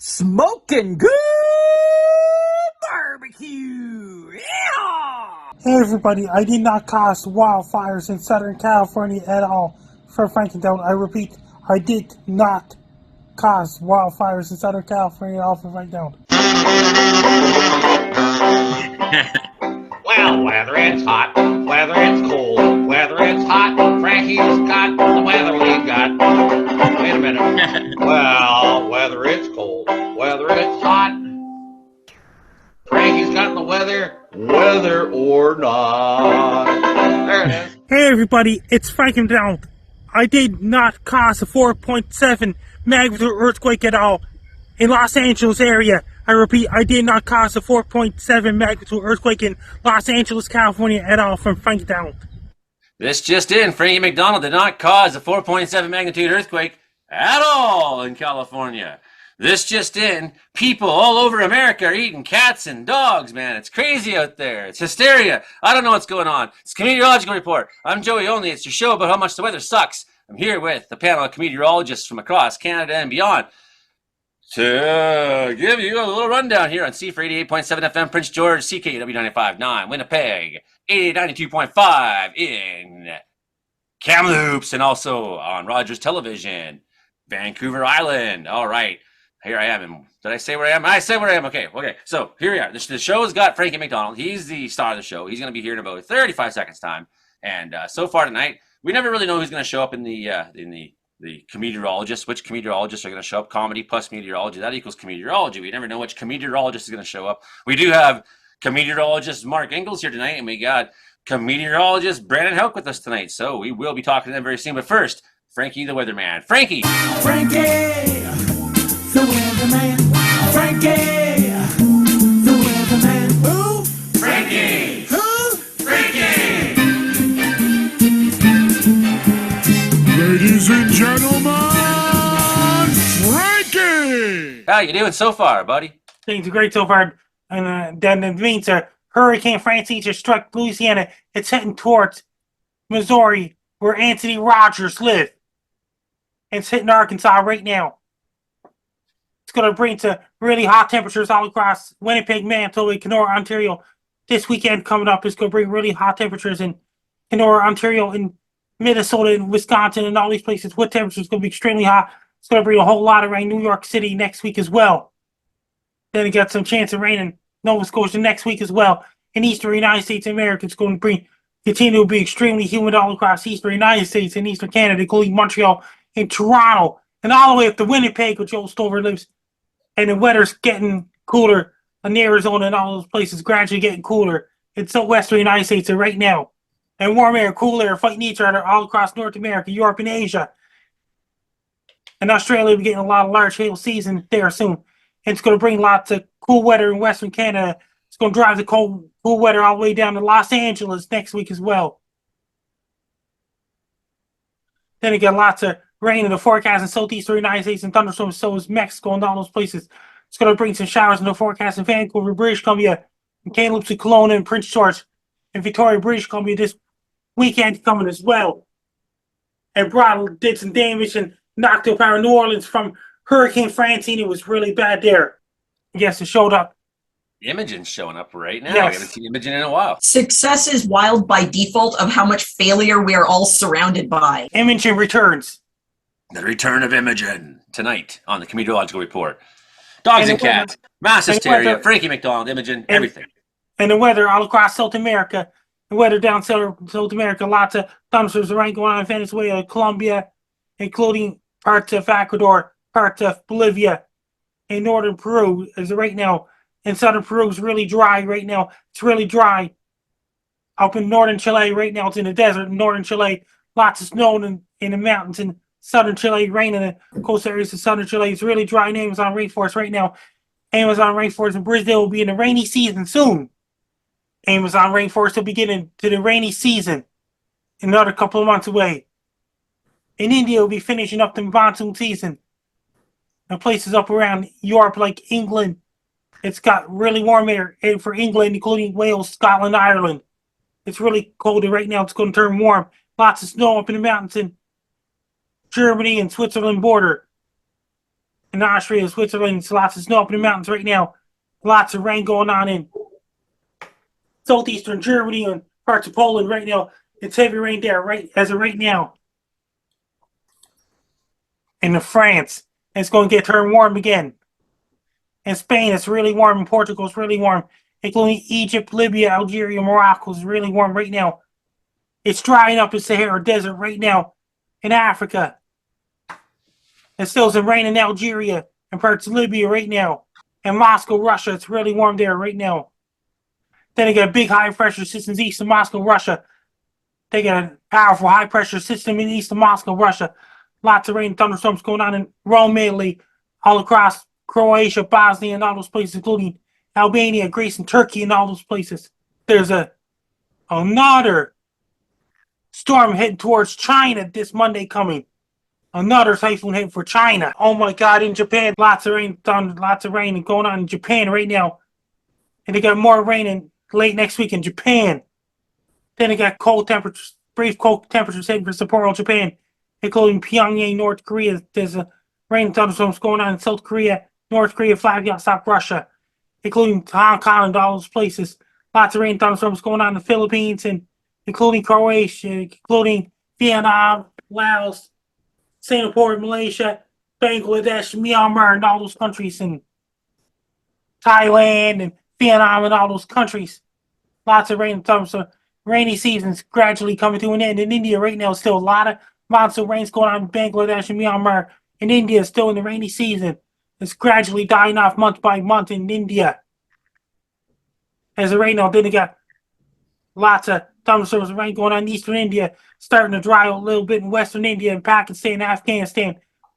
Smoking good barbecue. Yeah! Hey everybody, I did not cause wildfires in Southern California at all for Frankendown. I repeat, I did not cause wildfires in Southern California at all for Frankendown. Well, whether it's hot, whether it's cold, whether it's hot, Frankie's got the weather we got. Wait a minute. Well, whether it's cold, whether it's hot, Frankie's got the weather, whether or not. There it is. Hey everybody, it's Frankendown. I did not cause a 4.7 magnitude earthquake at all in Los Angeles area. I repeat, I did not cause a 4.7 magnitude earthquake in Los Angeles, California at all from Frankendown. This just in, Frankie McDonald did not cause a 4.7 magnitude earthquake at all in California. This just in, people all over America are eating cats and dogs, man. It's crazy out there. It's hysteria. I don't know what's going on. It's Comedeorological Report. I'm Joey Only. It's your show about how much the weather sucks. I'm here with a panel of cometeorologists from across Canada and beyond to give you a little rundown here on C for 88.7 FM Prince George, CKW 95.9 Winnipeg, 92.5 in Kamloops, and also on Rogers Television, Vancouver Island. All right, here I am. Did I say where I am? I said where I am. Okay. So here we are. The show's got Frankie McDonald. He's the star of the show. He's going to be here in about 35 seconds time. And so far tonight, we never really know who's going to show up in the cometeorologists. Which cometeorologists are going to show up? Comedy plus meteorology, that equals cometeorology. We never know which cometeorologist is going to show up. We do have cometeorologist Mark Engels here tonight, and we got cometeorologist Brandon Houck with us tonight. So we will be talking to them very soon. But first, Frankie the weatherman. Frankie! Frankie, the weatherman. Frankie, the weatherman. Who? Frankie! Who? Frankie! Ladies and gentlemen, Frankie! How you doing so far, buddy? Things are great so far. And then it means Hurricane Frankie just struck Louisiana. It's heading towards Missouri, where Anthony Rogers lived. It's hitting Arkansas right now. It's going to bring to really hot temperatures all across Winnipeg, Manitoba, Kenora, Ontario. This weekend coming up is going to bring really hot temperatures in Kenora, Ontario, and Minnesota, and Wisconsin, and all these places. With temperatures going to be extremely hot. It's going to bring a whole lot of rain. New York City next week as well. Then it got some chance of rain in Nova Scotia next week as well. In eastern United States of America, it's going to continue to be extremely humid all across eastern United States and eastern Canada, including Montreal and Toronto, and all the way up to Winnipeg, where Joe Stover lives. And the weather's getting cooler in Arizona and all those places, gradually getting cooler in southwestern United States right now. And warm air, cool air fighting each other all across North America, Europe, and Asia. And Australia will be getting a lot of large hail season there soon. And it's going to bring lots of cool weather in Western Canada. It's going to drive the cool weather all the way down to Los Angeles next week as well. Then you get lots of rain in the forecast in southeastern United States and thunderstorms, so is Mexico and all those places. It's going to bring some showers in the forecast in Vancouver, British Columbia, and Kamloops and Kelowna and Prince George and Victoria, British Columbia this weekend coming as well. And Brattle did some damage and knocked up our New Orleans from Hurricane Francine. It was really bad there. Yes, it showed up. Imogen's showing up right now. Yes. We haven't seen Imogen in a while. Success is wild by default of how much failure we are all surrounded by. Imogen returns. The return of Imogen tonight on the Comedeorological Report. Dogs and cats, mass hysteria, Frankie McDonald, Imogen, everything. And the weather all across South America. The weather down South America, lots of thunderstorms and rain going on in Venezuela, Colombia, including parts of Ecuador, parts of Bolivia, and northern Peru is right now. And southern Peru is really dry right now. It's really dry. Up in northern Chile right now, it's in the desert in northern Chile. Lots of snow in the mountains in southern Chile, rain in the coast areas of southern Chile. It's really dry in Amazon rainforest right now. Amazon rainforest in Brazil will be in the rainy season soon. Amazon rainforest will be getting to the rainy season in another couple of months away. In India, will be finishing up the monsoon season. And places up around Europe like England, it's got really warm air for England, including Wales, Scotland, Ireland. It's really cold right now. It's going to turn warm. Lots of snow up in the mountains in Germany and Switzerland border. in Austria, Switzerland. It's lots of snow up in the mountains right now. Lots of rain going on in southeastern Germany and parts of Poland right now. It's heavy rain there right as of right now. In France, it's going to get turned warm again. In Spain, it's really warm. In Portugal, it's really warm. Including Egypt, Libya, Algeria, Morocco is really warm right now. It's drying up in Sahara Desert right now. In Africa, there's still some rain in Algeria and parts of Libya right now. In Moscow, Russia, it's really warm there right now. Then they got a big high pressure system east of Moscow, Russia. They got a powerful high pressure system in east of Moscow, Russia. Lots of rain and thunderstorms going on in Rome, Italy, all across Croatia, Bosnia, and all those places, including Albania, Greece, and Turkey, and all those places. There's another storm heading towards China this Monday coming. Another typhoon heading for China. Oh my God! In Japan, lots of rain, lots of rain going on in Japan right now, and they got more rain in late next week in Japan. Then they got cold temperatures, brief cold temperatures heading for Sapporo, Japan, including Pyongyang, North Korea. There's a rain and thunderstorms going on in South Korea, North Korea, Vladivostok, Russia, including Hong Kong and all those places. Lots of rain and thunderstorms going on in the Philippines and including Croatia, including Vietnam, Laos, Singapore, Malaysia, Bangladesh, Myanmar, and all those countries, and Thailand and Vietnam and all those countries. Lots of rain and thunderstorms. Rainy season's gradually coming to an end. In India right now, still a lot of monsoon rains going on in Bangladesh and Myanmar. In India, still in the rainy season. It's gradually dying off month by month in India. As the rain now, then they got lots of thunderstorms and rain going on in eastern India, starting to dry out a little bit in western India and Pakistan, Afghanistan,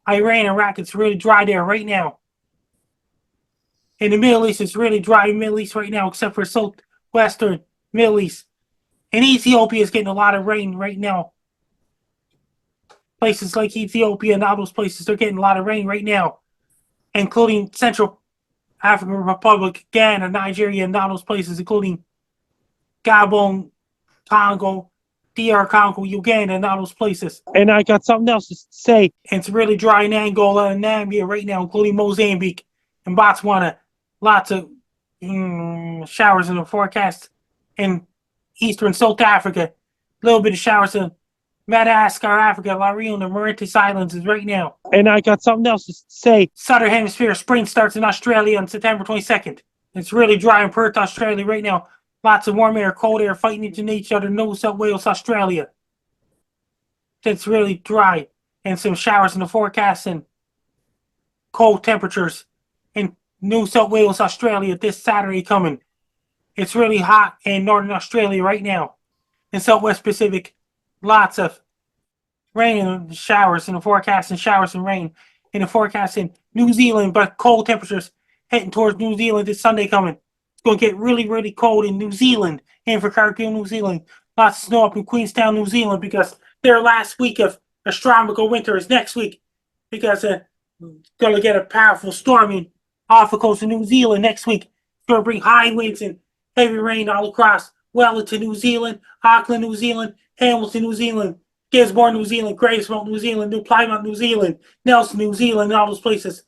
Iran, Iraq. It's really dry there right now. In the Middle East, it's really dry in the Middle East right now, except for southwestern Middle East. And Ethiopia is getting a lot of rain right now. Places like Ethiopia and all those places, they're getting a lot of rain right now, including Central African Republic, Ghana, Nigeria, and all those places, including Gabon, Congo, DR Congo, Uganda, and all those places. And I got something else to say. It's really dry in Angola and Namibia right now, including Mozambique and Botswana. Lots of showers in the forecast. In eastern South Africa, a little bit of showers in Madagascar, Africa, La Reunion, and Mauritius Islands is right now. And I got something else to say. Southern Hemisphere spring starts in Australia on September 22nd. It's really dry in Perth, Australia right now. Lots of warm air, cold air fighting into each other. New South Wales, Australia. It's really dry. And some showers in the forecast and cold temperatures in New South Wales, Australia this Saturday coming. It's really hot in northern Australia right now. In Southwest Pacific, lots of rain and showers in the forecast and showers and rain in the forecast in New Zealand, but cold temperatures heading towards New Zealand this Sunday coming. It's going to get really, really cold in New Zealand and for Cargill, New Zealand. Lots of snow up in Queenstown, New Zealand because their last week of astronomical winter is next week because going to get a powerful storm off the coast of New Zealand next week. It's going to bring high winds and heavy rain all across Wellington, New Zealand, Auckland, New Zealand, Hamilton, New Zealand, Gisborne, New Zealand, Gravesmount, New Zealand, New Plymouth, New Zealand, Nelson, New Zealand, and all those places.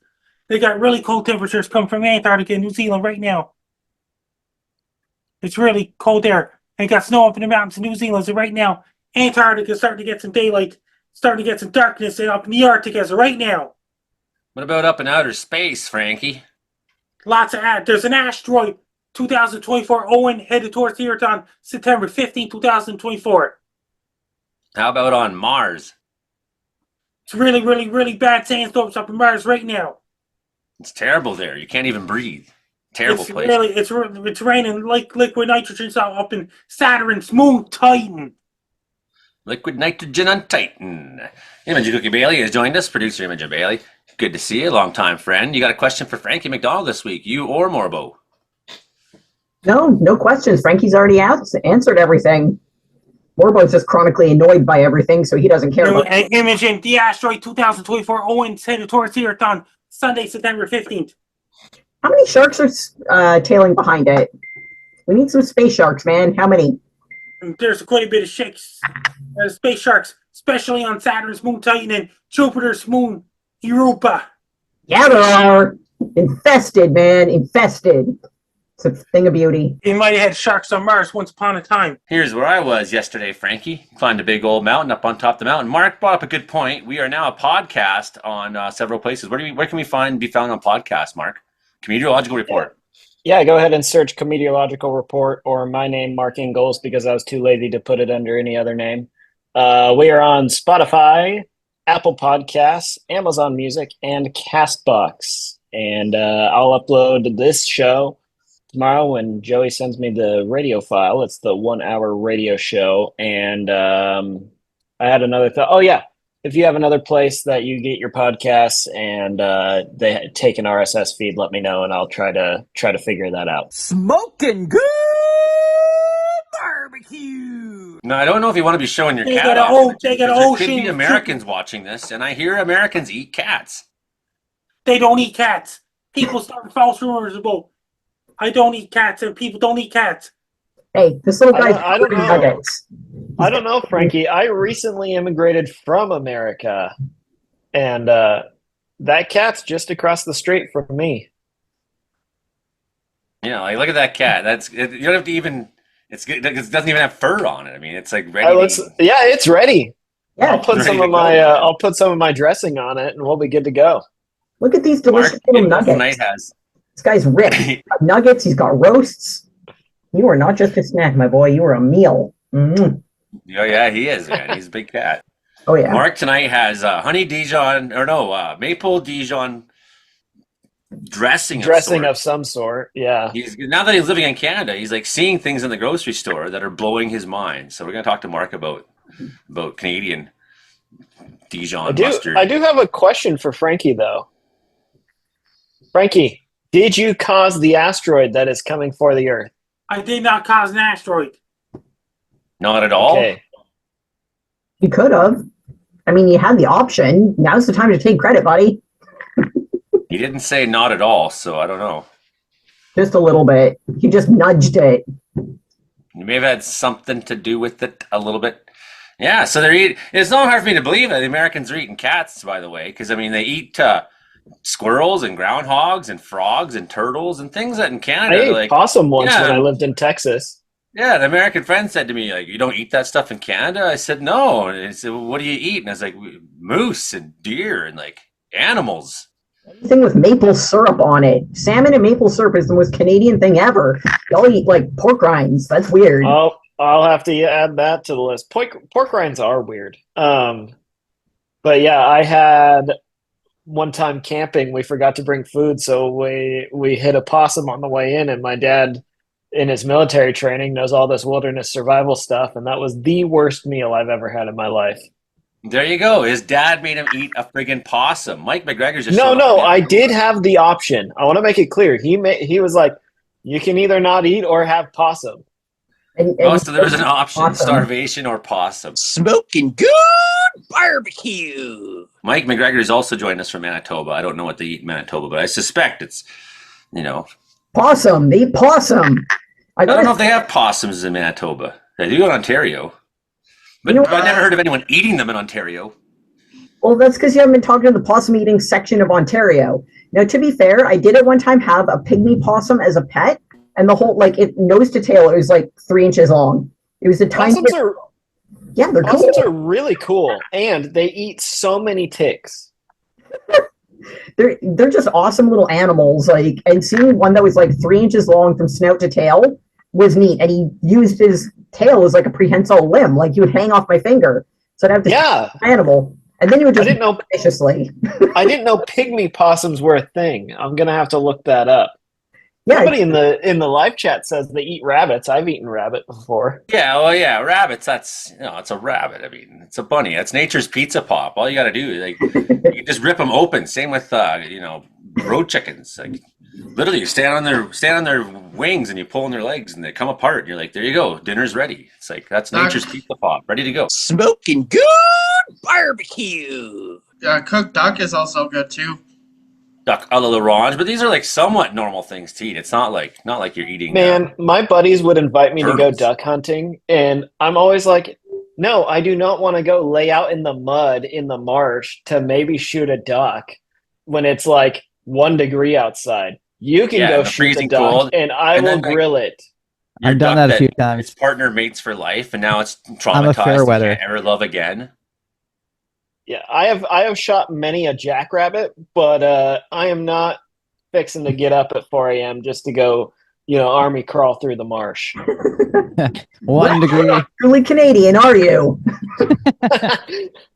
They got really cold temperatures coming from Antarctica and New Zealand right now. It's really cold there. And got snow up in the mountains in New Zealand. So right now, Antarctica is starting to get some daylight, starting to get some darkness up in the Arctic as of right now. What about up in outer space, Frankie? Lots of there's an asteroid 2024 Owen headed towards the Earth on September 15, 2024. How about on Mars? It's really, really, really bad sandstorms up in Mars right now. It's terrible there. You can't even breathe. Terrible place. It's raining like liquid nitrogen up in Saturn's moon Titan. Liquid nitrogen on Titan. Imogen Cookie Bailey has joined us, producer Imogen Bailey. Good to see you, longtime friend. You got a question for Frankie McDonald this week, you or Morbo? No questions. Frankie's already answered everything. Morbo's just chronically annoyed by everything, so he doesn't care. Imogen, the asteroid 2024 Owen's headed towards the Earth on Sunday, September 15th. How many sharks are tailing behind it? We need some space sharks, man. How many? There's quite a bit of space sharks, especially on Saturn's moon Titan and Jupiter's moon Europa. Yeah, there are. Infested, man. Infested. It's a thing of beauty. You might have had sharks on Mars once upon a time. Here's where I was yesterday, Frankie. Climbed a big old mountain up on top of the mountain. Mark brought up a good point. We are now a podcast on several places. Where can we be found on podcasts, Mark? Comedeorological Report. Yeah, go ahead and search Comedeorological Report or my name, Mark Ingalls, because I was too lazy to put it under any other name. We are on Spotify, Apple Podcasts, Amazon Music, and CastBox. And I'll upload this show tomorrow when Joey sends me the radio file. It's the 1 hour radio show. And I had another thought. Oh, yeah. If you have another place that you get your podcasts and they take an RSS feed, let me know and I'll try to figure that out. Smoking good barbecue. No, I don't know if you want to be showing your They cat got off. a whole- because they got a there whole could be chain of Americans watching this, and I hear Americans eat cats. They don't eat cats. People start false rumors about I don't eat cats and people don't eat cats. Hey, this little guy's I don't know. nuggets. I don't know, Frankie. I recently immigrated from America, and that cat's just across the street from me. You know, like look at that cat. You don't have to even. It doesn't even have fur on it. I mean, it's like ready. Yeah, it's ready. Yeah, I'll put Ready some to of go. my I'll put some of my dressing on it, and we'll be good to go. look at these Mark delicious little Ingalls nuggets. tonight has. This guy's ripped. He's got nuggets. He's got roasts. You are not just a snack, my boy. You are a meal. Mm. Oh yeah, he is, man. He's a big cat. Oh yeah. Mark tonight has maple Dijon dressing Of some sort. Yeah. He's now that he's living in Canada, he's like seeing things in the grocery store that are blowing his mind. So we're gonna talk to Mark about Canadian Dijon mustard. I do have a question for Frankie though. Frankie, did you cause the asteroid that is coming for the Earth? I did not cause an asteroid. Not at all. Okay. You could have. I mean, you had the option. Now's the time to take credit, buddy. He didn't say not at all, so I don't know. Just a little bit. You just nudged it. You may have had something to do with it a little bit. Yeah, so they're eating. It's not hard for me to believe that the Americans are eating cats, by the way, because I mean they eat squirrels and groundhogs and frogs and turtles and things that in Canada. I ate like possum once yeah. when I lived in Texas. Yeah, an American friend said to me, like, you don't eat that stuff in Canada? I said, no. And he said, well, what do you eat? And I was like, moose and deer and like animals. Anything with maple syrup on it. Salmon and maple syrup is the most Canadian thing ever. Y'all eat like pork rinds. That's weird. I'll have to add that to the list. Pork rinds are weird. But yeah, I had one time camping, we forgot to bring food, so we hit a possum on the way in, and my dad, in his military training, knows all this wilderness survival stuff, and that was the worst meal I've ever had in my life. There you go. His dad made him eat a friggin' possum. Mike McGregor's just No, I did have the option. I want to make it clear. He was like, you can either not eat or have possum. And so there was an option: Possum. starvation or possum. Smoking good barbecue. Mike McGregor is also joined us from Manitoba. I don't know what they eat in Manitoba, but I suspect it's, Possum. They eat possum. I don't know if they have possums in Manitoba. They do in Ontario. But You know I've never heard of anyone eating them in Ontario. Well, that's because you haven't been talking to the possum eating section of Ontario. Now, to be fair, I did at one time have a pygmy possum as a pet, and the whole, it nose to tail, it was 3 inches long. It was a tiny. Yeah, they're cool. Possums are really cool, and they eat so many ticks. They're just awesome little animals. And seeing one that was 3 inches long from snout to tail was neat. And he used his tail as a prehensile limb. He would hang off my finger. So I'd have this animal. And then he would just viciously. I didn't know pygmy possums were a thing. I'm gonna have to look that up. Yeah, somebody in the live chat says they eat rabbits. I've eaten rabbit before. Yeah, well, yeah, rabbits. That's it's a rabbit. I mean, it's a bunny. That's nature's pizza pop. All you got to do is you just rip them open. Same with road chickens. Literally, you stand on their wings and you pull on their legs and they come apart. And you're like, there you go, dinner's ready. It's that's nature's pizza pop, ready to go. Smoking good barbecue. Cooked duck is also good too. Duck a l'orange, but these are somewhat normal things to eat. It's not like you're eating. Man, my buddies would invite me to go turtles. duck hunting, and I'm always like, no, I do not want to go lay out in the mud in the marsh to maybe shoot a duck. when it's like 1 degree outside. You can Yeah, go the shoot the freezing duck, cold, and I and will then, like, grill it. Your I've done duck that a few times. its partner mates for life, and now it's I'm a fair traumatized and weather. can't ever love again. Yeah, I have shot many a jackrabbit, but I am not fixing to get up at 4 a.m. just to go, army crawl through the marsh. 1 degree, Truly Canadian, are you?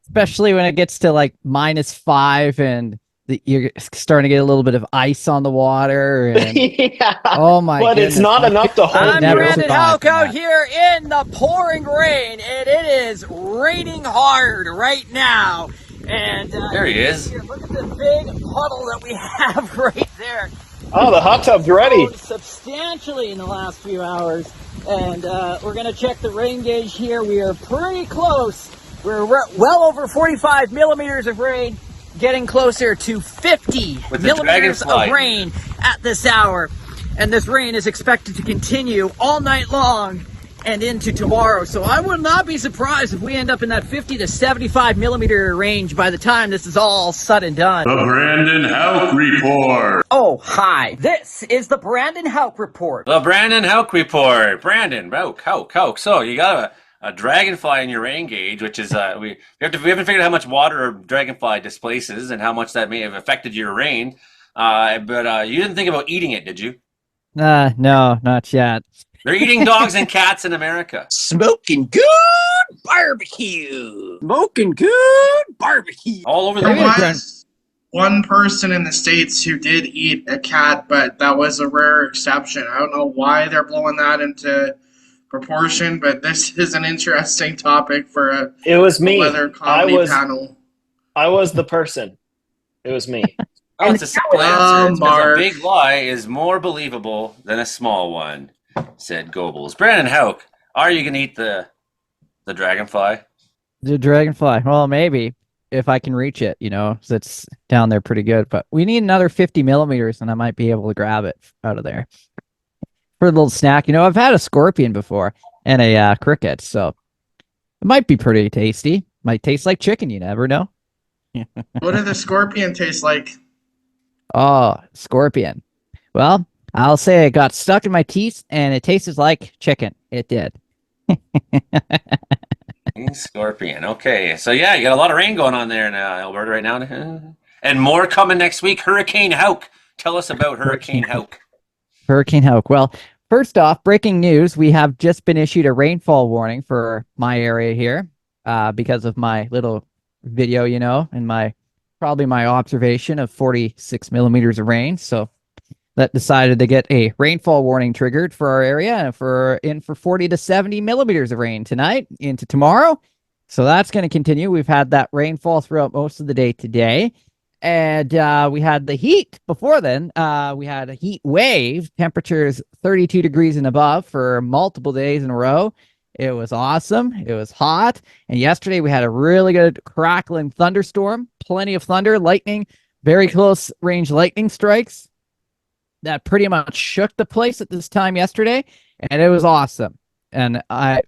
especially when it gets to like -5 and you're starting to get a little bit of ice on the water. And Yeah, oh my but goodness, it's not enough to hold I'm you. never Brandon survived Houck out that. here in the pouring rain, and it is raining hard right now. And There he is. here, look at the big puddle that we have right there. Oh, the hot tub's ready. Grown substantially in the last few hours, and we're gonna check the rain gauge here. We are pretty close. We're well over 45 millimeters of rain, getting closer to 50 With the millimeters dragonfly. of rain at this hour. And this rain is expected to continue all night long and into tomorrow. So I would not be surprised if we end up in that 50 to 75 millimeter range by the time this is all said and done. The Brandon Houck Report. Oh, hi. This is the Brandon Houck Report. The Brandon Houck Report. Brandon Houck. So you got a dragonfly in your rain gauge, which is we haven't figured out how much water a dragonfly displaces and how much that may have affected your rain. But you didn't think about eating it, did you? No, not yet. They're eating dogs and cats in America. Smoking good barbecue. Smoking good barbecue. All over the There Maybe world. a was one person in the States who did eat a cat, but that was a rare exception. I don't know why they're blowing that into proportion, but this is an interesting topic for a It was me. weather I comedy was panel. I was the person. It was me. Oh, it's a simple answer. It's 'cause Mark. a big lie is more believable than a small one, said Goebbels. Brandon Houck, are you going to eat the dragonfly? The dragonfly. Well, maybe if I can reach it, 'cause it's down there pretty good. But we need another 50 millimeters, and I might be able to grab it out of there for a little snack. I've had a scorpion before and a cricket, so it might be pretty tasty. Might taste like chicken. You never know. What did the scorpion taste like? Oh, scorpion. Well, I'll say it got stuck in my teeth, and it tasted like chicken. It did. Scorpion. Okay. So, yeah, you got a lot of rain going on there in Alberta right now. And more coming next week. Hurricane Houck. Tell us about Hurricane Houck. Hurricane Houck. Well, first off, breaking news. We have just been issued a rainfall warning for my area here because of my little video, and probably my observation of 46 millimeters of rain. So that decided to get a rainfall warning triggered for our area and for 40 to 70 millimeters of rain tonight into tomorrow. So that's going to continue. We've had that rainfall throughout most of the day today. And we had the heat before then. We had a heat wave, temperatures 32 degrees and above for multiple days in a row. It was awesome. It was hot. And yesterday we had a really good crackling thunderstorm, plenty of thunder, lightning, very close range lightning strikes that pretty much shook the place at this time yesterday. And it was awesome. And I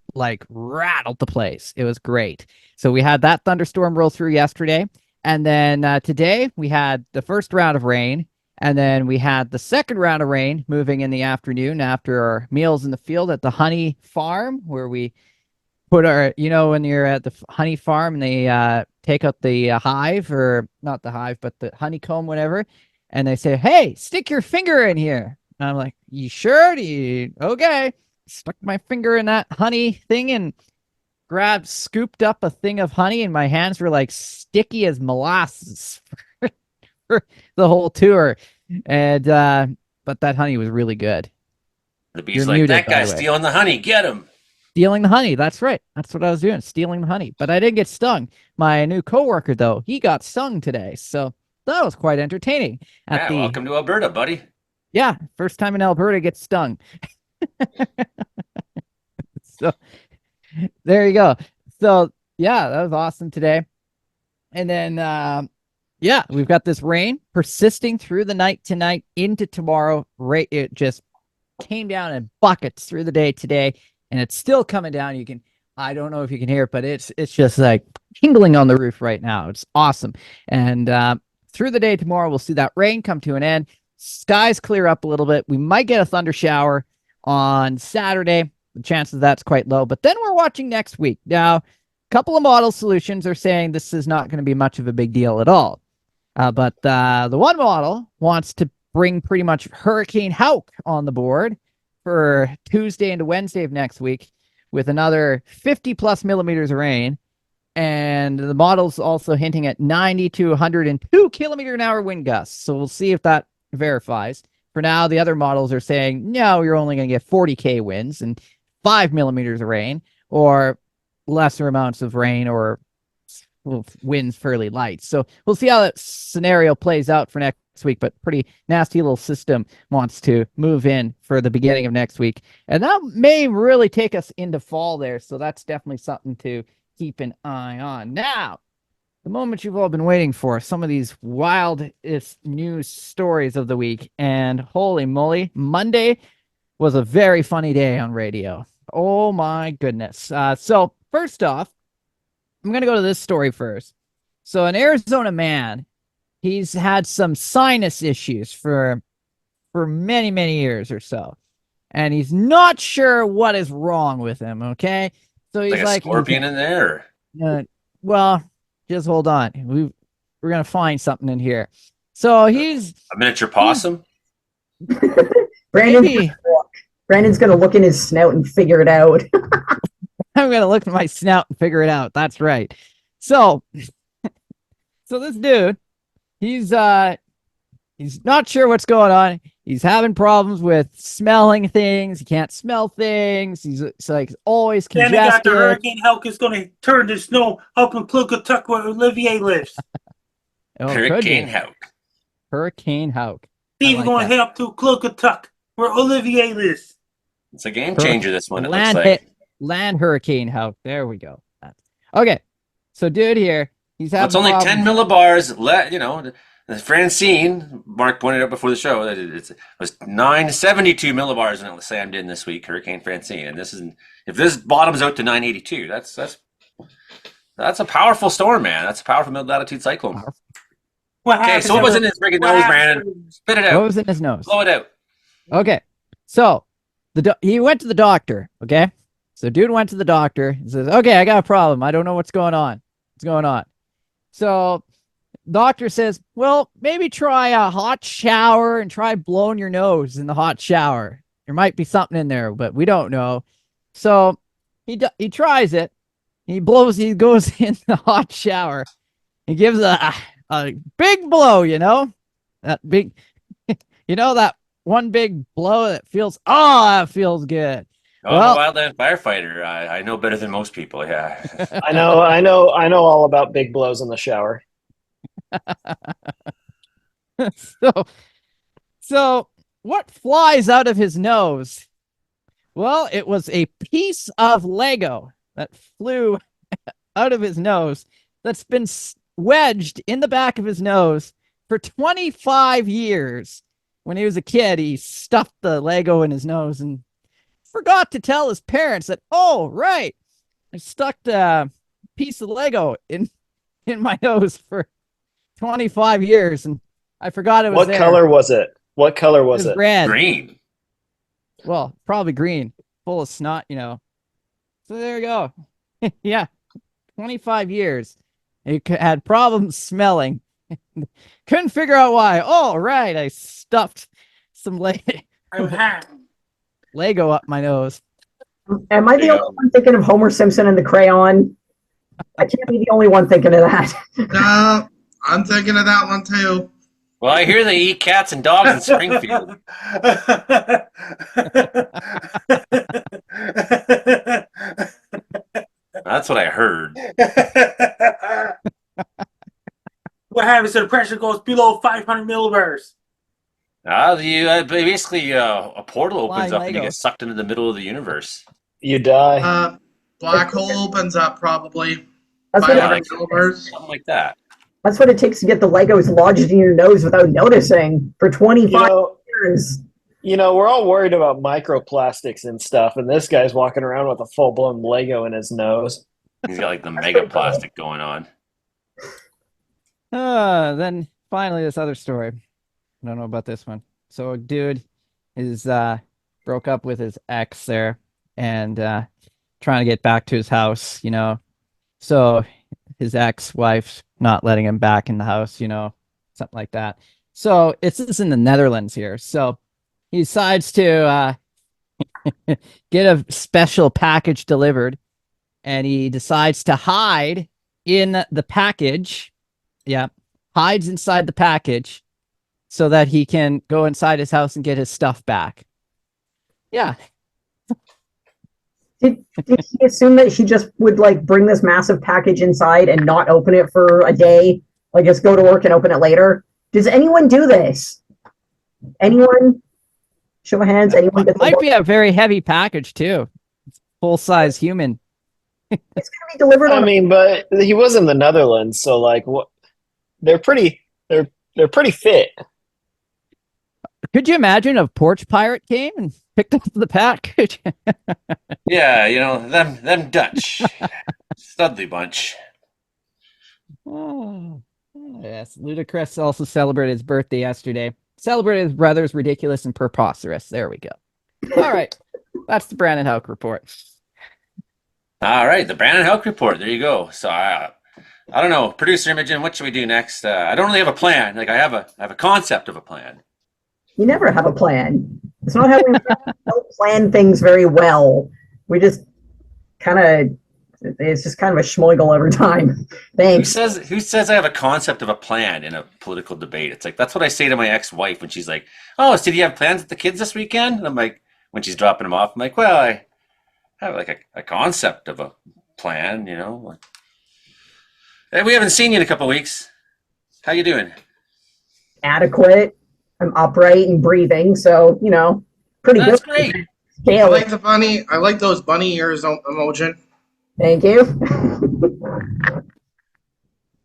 rattled the place. It was great. So we had that thunderstorm roll through yesterday. And then today we had the first round of rain. And then we had the second round of rain moving in the afternoon after our meals in the field at the honey farm, where we put our, when you're at the honey farm and they take out the hive, or not the hive, but the honeycomb, whatever. And they say, hey, stick your finger in here. And I'm like, you sure? Okay. Stuck my finger in that honey thing and scooped up a thing of honey, and my hands were like sticky as molasses for the whole tour. And but that honey was really good. The bee's You're like, muted, that by the guy's way. stealing the honey. Get him. Stealing the honey. That's right. That's what I was doing, stealing the honey. But I didn't get stung. My new coworker, though, he got stung today. So that was quite entertaining. Welcome to Alberta, buddy. Yeah, first time in Alberta gets stung. So there you go. So yeah, that was awesome today. And then yeah, we've got this rain persisting through the night tonight into tomorrow. It just came down in buckets through the day today, and it's still coming down. I don't know if you can hear it, but it's just like tingling on the roof right now. It's awesome. And through the day tomorrow, we'll see that rain come to an end. Skies clear up a little bit. We might get a thunder shower on Saturday. The chance of that's quite low. But then we're watching next week. Now, a couple of model solutions are saying this is not going to be much of a big deal at all. But the one model wants to bring pretty much Hurricane Hauck on the board for Tuesday into Wednesday of next week with another 50+ millimeters of rain. And the model's also hinting at 90 to 102 kilometer an hour wind gusts. So we'll see if that verifies. For now, the other models are saying, no, you're only going to get 40K winds and 5 millimeters of rain, or lesser amounts of rain, or winds fairly light. So we'll see how that scenario plays out for next week, but pretty nasty little system wants to move in for the beginning of next week. And that may really take us into fall there. So that's definitely something to keep an eye on. Now, the moment you've all been waiting for, some of these wildest news stories of the week. And holy moly, Monday was a very funny day on radio. Oh my goodness. So first off, I'm going to go to this story first. So an Arizona man, he's had some sinus issues for many, many years or so. And he's not sure what is wrong with him, okay? So he's like a scorpion in there. Well, just hold on. We're going to find something in here. So he's a miniature possum. Brandon's going to look in his snout and figure it out. I'm going to look at my snout and figure it out. That's right. So this dude, he's not sure what's going on. He's having problems with smelling things. He can't smell things. It's like always congested. Then they got the Hurricane Hauck is going to turn to snow up in Clugatuck where Olivier lives. Hurricane Hauck. Hurricane Hauck. Steve's going to head up to Clugatuck where Olivier lives. It's a game changer, this one, it looks like. Land Hurricane Hauck. There we go. Okay. So dude here, he's having it's only 10 millibars. Francine, Mark pointed out before the show that it was 972 millibars when it slammed in this week, Hurricane Francine. And if this bottoms out to 982, that's a powerful storm, man. That's a powerful mid-latitude cyclone. Okay, so what was in his friggin' nose, Brandon? Spit it out. What was in his nose? Blow it out. Okay, so he went to the doctor. Okay, so dude went to the doctor. He says, "Okay, I got a problem. I don't know what's going on. What's going on?" So doctor says, well, maybe try a hot shower and try blowing your nose in the hot shower. There might be something in there, but we don't know. So he tries it. He goes in the hot shower. He gives a big blow, that big, that one big blow that that feels good. Oh, well, I'm a wildland firefighter. I know better than most people. Yeah. I know all about big blows in the shower. So what flies out of his nose? Well, it was a piece of Lego that flew out of his nose that's been wedged in the back of his nose for 25 years. When he was a kid, he stuffed the Lego in his nose and forgot to tell his parents that, oh, right, I stuck a piece of Lego in my nose for 25 years, and I forgot it was What color was it? What color was it? Red. Green. Well, probably green, full of snot, So there you go. Yeah, 25 years. He had problems smelling. Couldn't figure out why. Oh, right, I stuffed some Lego up my nose. Am I the only one thinking of Homer Simpson and the crayon? I can't be the only one thinking of that. No, I'm thinking of that one too. Well, I hear they eat cats and dogs in Springfield. That's what I heard. What happens if the pressure goes below 500 millibars? Basically, a portal opens up and you get sucked into the middle of the universe. You die. Black hole opens up probably. That's 500 millibars. Something like that. That's what it takes to get the Legos lodged in your nose without noticing for 25 years. We're all worried about microplastics and stuff, and this guy's walking around with a full-blown Lego in his nose. He's got like the mega plastic going on. Then finally, this other story. I don't know about this one. So a dude is broke up with his ex there and trying to get back to his house, So his ex-wife's not letting him back in the house, something like that. So this is in the Netherlands here. So he decides to get a special package delivered, and he decides to hide in the package. Yeah, hides inside the package so that he can go inside his house and get his stuff back. Yeah. Did he assume that she just would like bring this massive package inside and not open it for a day? Like just go to work and open it later? Does anyone do this? Anyone? Show of hands. Anyone? It might be a very heavy package too. It's full-size human. It's gonna be delivered on. I mean, but he was in the Netherlands, so like, what? They're pretty fit. Could you imagine a porch pirate came and picked up the package? Yeah, them Dutch. Studley bunch. Oh, yes. Ludacris also celebrated his birthday yesterday. Celebrated his brother's ridiculous and preposterous. There we go. All right. That's the Brandon Houck report. All right, the Brandon Houck report. There you go. So I don't know, producer Imogen, what should we do next? I don't really have a plan. Like I have a concept of a plan. You never have a plan. It's not how we don't plan things very well. We just it's just kind of a schmoigel every time. Thanks. Who says I have a concept of a plan in a political debate? It's like, that's what I say to my ex-wife when she's like, oh, so do you have plans with the kids this weekend? And I'm like, when she's dropping them off, I'm like, well, I have like a concept of a plan, Hey, we haven't seen you in a couple of weeks. How you doing? Adequate. I'm upright and breathing, so pretty good. That's great. I like the bunny. I like those bunny ears emoji. Thank you.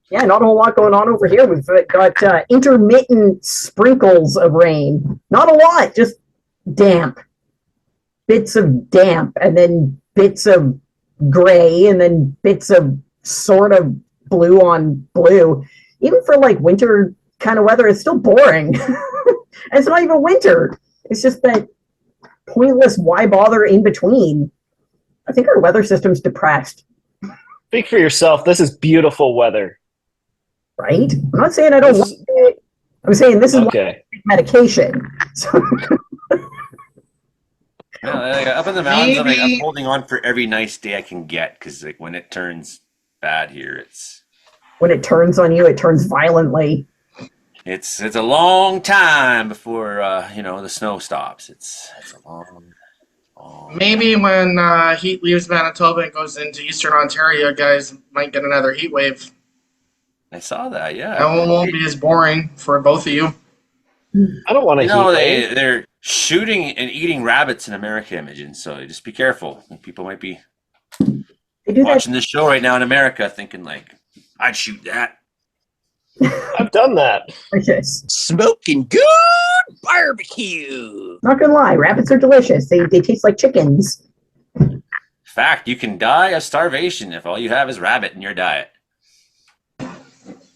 Yeah, not a whole lot going on over here. We've got intermittent sprinkles of rain. Not a lot, just damp. Bits of damp, and then bits of gray, and then bits of sort of blue on blue. Even for like winter kind of weather, it's still boring. And it's not even winter. It's just that pointless why bother in between. I think our weather system's depressed. Speak for yourself. This is beautiful weather. Right? I'm not saying I don't like it. I'm saying this is why I take medication. So up in the mountains, I'm holding on for every nice day I can get, because like when it turns bad here, it's when it turns on you, it turns violently. It's a long time before the snow stops. It's a long. Maybe when heat leaves Manitoba and goes into eastern Ontario, guys might get another heat wave. I saw that, yeah. That one won't be as boring for both of you. I don't want to heat wave. They're shooting and eating rabbits in America, Imogen, so just be careful. People might be watching this show right now in America thinking like, I'd shoot that. I've done that. Delicious. Smoking good barbecue. Not gonna lie, rabbits are delicious. They taste like chickens. In fact, you can die of starvation if all you have is rabbit in your diet.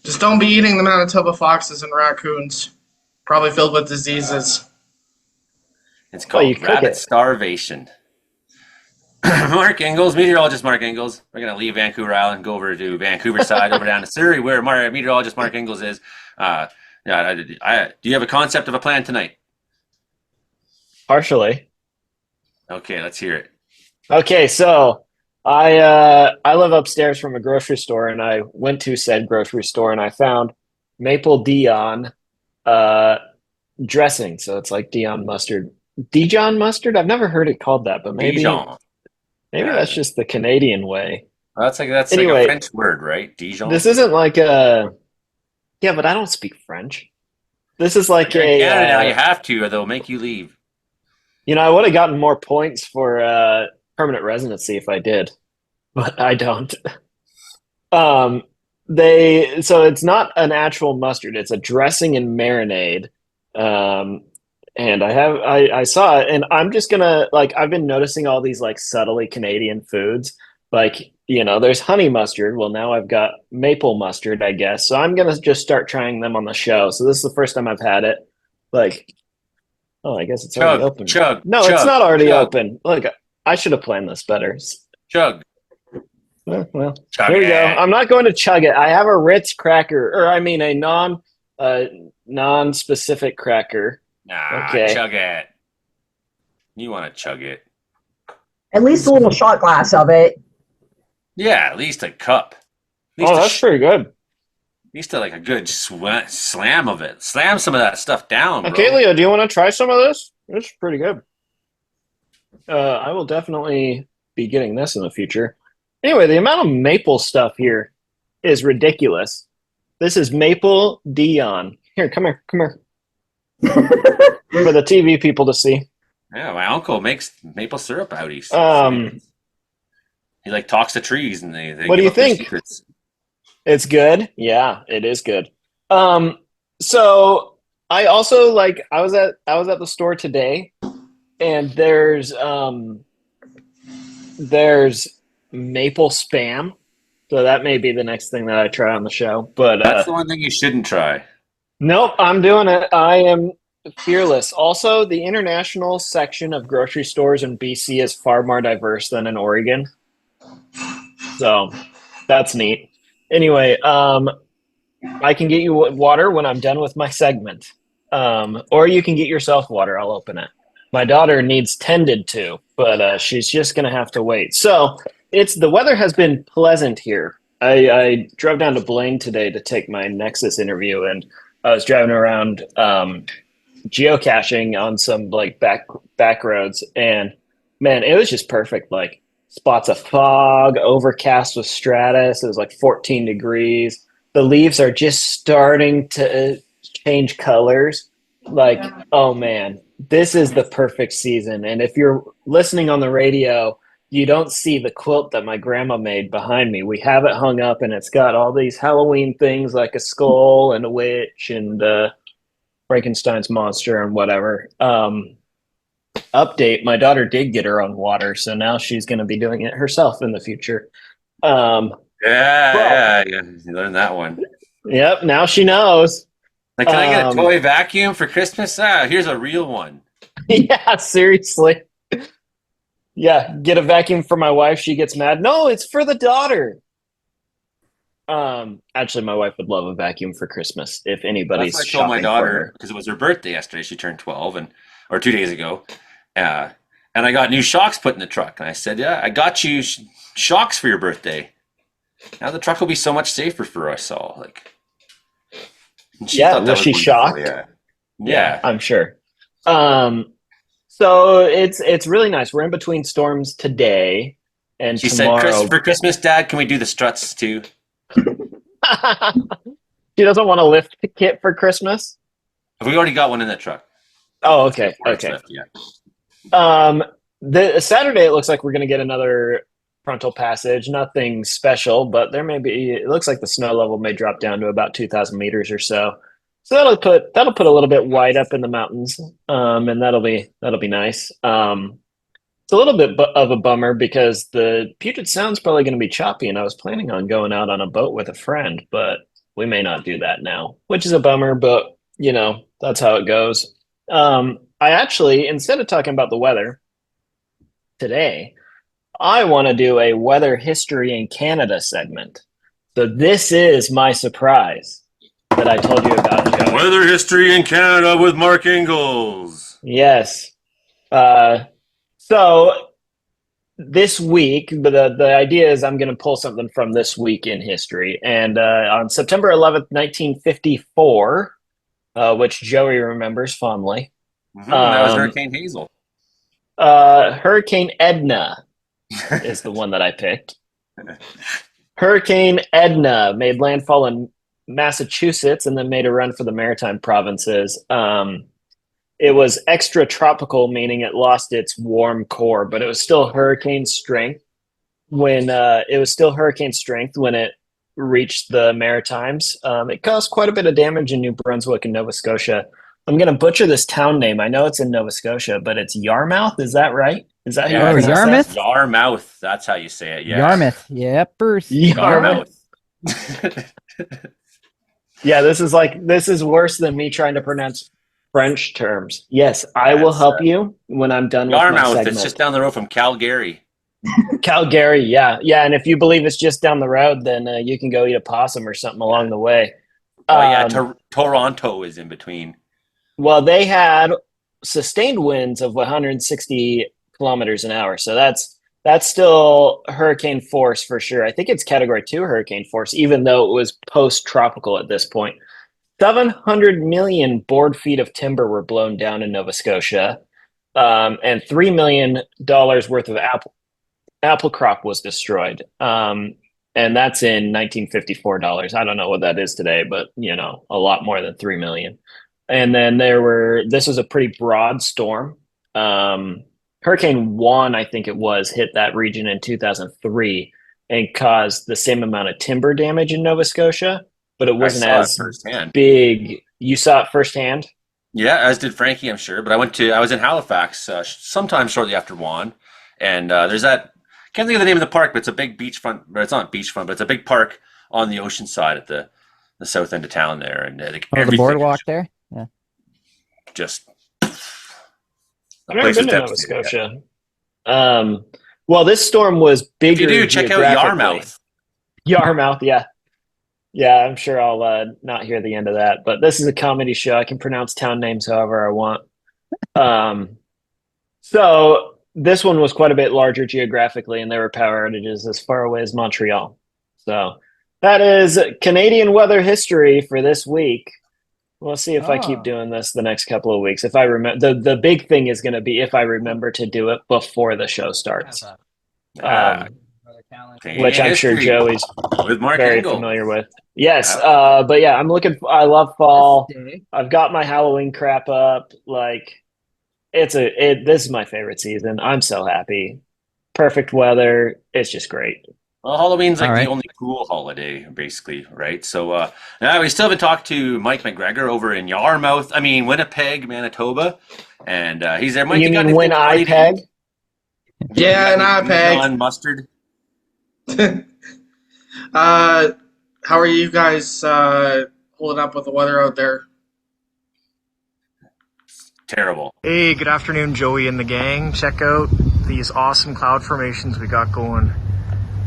Just don't be eating the Manitoba foxes and raccoons. Probably filled with diseases. It's called rabbit starvation. Mark Ingalls, meteorologist Mark Ingalls. We're going to leave Vancouver Island and go over to Vancouver side, over down to Surrey, where meteorologist Mark Ingalls is. Do you have a concept of a plan tonight? Partially. Okay, let's hear it. Okay, so I live upstairs from a grocery store, and I went to said grocery store, and I found Maple Dijon dressing. So it's like Dijon mustard. Dijon mustard? I've never heard it called that, but maybe Dijon. Maybe that's just the Canadian way. Well, that's anyway, like a French word, right? Dijon. This isn't like a. Yeah, but I don't speak French. This is like in Canada now. You have to, or they'll make you leave. I would have gotten more points for permanent residency if I did, but I don't. So it's not an actual mustard; it's a dressing and marinade. And I saw it, and I'm just gonna I've been noticing all these like subtly Canadian foods, like there's honey mustard. Well, now I've got maple mustard, I guess. So I'm gonna just start trying them on the show. So this is the first time I've had it. Like, oh, I guess it's already open. No, it's not already open. Look, I should have planned this better. Chug. Well, Chug here we go. it. I'm not going to chug it. I have a Ritz cracker, or I mean a non-specific cracker. Nah, Okay. chug it. You want to chug it. At least a little shot glass of it. Yeah, at least a cup. At least Oh, that's pretty good. At least like a good slam of it. Slam some of that stuff down, bro. Okay, Leo, do you want to try some of this? It's pretty good. I will definitely be getting this in the future. Anyway, the amount of maple stuff here is ridiculous. This is Maple Dion. Here, come here. For the TV people to see. Yeah, my uncle makes maple syrup outies. He like talks to trees and they What do give you up their think? secrets. It's good. Yeah, it is good. So I also I was at the store today, and there's maple spam. So that may be the next thing that I try on the show. But That's the one thing you shouldn't try. nope, I'm doing it. I am fearless. Also, the international section of grocery stores in BC is far more diverse than in Oregon. So that's neat. Anyway, I can get you water when I'm done with my segment. Or you can get yourself water. I'll open it. My daughter needs tended to, but she's just going to have to wait. So the weather has been pleasant here. I drove down to Blaine today to take my Nexus interview, and I was driving around geocaching on some back roads, and man, it was just perfect. Like spots of fog, overcast with stratus. It was like 14 degrees. The leaves are just starting to change colors. Like, oh man, this is the perfect season. And if you're listening on the radio, you don't see the quilt that my grandma made behind me. We have it hung up, and it's got all these Halloween things like a skull and a witch and Frankenstein's monster and whatever. Update, my daughter did get her own water, so now she's going to be doing it herself in the future. Yeah, you learned that one. Yep, now she knows. Like, can I get a toy vacuum for Christmas? Here's a real one. Yeah, seriously. Yeah, get a vacuum for my wife. She gets mad. No, it's for the daughter. Actually, my wife would love a vacuum for Christmas if anybody's That's what I told my shopping daughter, for her. because it was her birthday yesterday. She turned 12, or 2 days ago. And I got new shocks put in the truck. And I said, yeah, I got you shocks for your birthday. Now the truck will be so much safer for us all. Like, Yeah, was she shocked? Yeah, I'm sure. So it's really nice. We're in between storms today and She tomorrow. said, for Christmas, Dad, can we do the struts too? She doesn't want a lift kit for Christmas. We already got one in the truck. Oh, okay. Okay. Lift, yeah. The Saturday, it looks like we're going to get another frontal passage. Nothing special, but there may be. It looks like the snow level may drop down to about 2,000 meters or so. So that'll put a little bit white up in the mountains, and that'll be nice. It's a little bit of a bummer because the Puget Sound's probably going to be choppy, and I was planning on going out on a boat with a friend, but we may not do that now, which is a bummer. But that's how it goes. I actually, instead of talking about the weather today, I want to do a weather history in Canada segment. So this is my surprise that I told you about, Joey. Weather history in Canada with Mark Ingalls. Yes. So this week, the idea is I'm going to pull something from this week in history. And on September 11th, 1954, which Joey remembers fondly. That was Hurricane Hazel. Hurricane Edna is the one that I picked. Hurricane Edna made landfall in Massachusetts and then made a run for the Maritime provinces. It was extratropical, meaning it lost its warm core, but it was still hurricane strength when it reached the Maritimes. It caused quite a bit of damage in New Brunswick and Nova Scotia. I'm going to butcher this town name. I know it's in Nova Scotia, but it's Yarmouth. Is that right? Is that Yeah, how you Oh, pronounce Yarmouth? that? Yarmouth. That's how you say it. Yeah. Yarmouth. Yep. Yarmouth. Yarmouth. Yeah, this is worse than me trying to pronounce French terms. Yes, I will That's, help you when I'm done with my Yarmouth. segment. It's just down the road from Calgary. Calgary, yeah, and if you believe it's just down the road, then you can go eat a possum or something along the way. Oh yeah, Um, Toronto is in between. Well, they had sustained winds of 160 kilometers an hour, so that's still hurricane force for sure. I think it's Category 2 hurricane force, even though it was post-tropical at this point. 700 million board feet of timber were blown down in Nova Scotia, and $3 million worth of apple crop was destroyed. And that's in 1954 dollars. I don't know what that is today, but a lot more than 3 million. And then this was a pretty broad storm. Hurricane Juan, I think it was, hit that region in 2003 and caused the same amount of timber damage in Nova Scotia, but it wasn't saw it as firsthand. big. You saw it firsthand? Yeah, as did Frankie, I'm sure. But I was in Halifax sometime shortly after Juan, and there's that. Can't think of the name of the park, but it's a big beachfront. But it's not beachfront, but it's a big park on the ocean side at the south end of town there, and The boardwalk there. Yeah. Just. I've never been to Nova Scotia. Well, this storm was bigger. If you do, check out Yarmouth. Yarmouth, yeah. Yeah, I'm sure I'll not hear the end of that. But this is a comedy show. I can pronounce town names however I want. So this one was quite a bit larger geographically, and there were power outages as far away as Montreal. So that is Canadian weather history for this week. We'll see if I keep doing this the next couple of weeks. If I remember, the big thing is going to be if I remember to do it before the show starts, which I'm sure Joey's with Mark very Engel. familiar with. Yes, but yeah, I love fall. I've got my Halloween crap up. Like, this is my favorite season. I'm so happy. Perfect weather. It's just great. Well, Halloween's like the only cool holiday, basically, right? So now we still haven't talked to Mike McGregor over in Winnipeg, Manitoba, and he's there. Mike, you mean Winnipeg? Yeah, Winnipeg. On mustard. How are you guys holding up with the weather out there? Terrible. Hey, good afternoon, Joey and the gang. Check out these awesome cloud formations we got going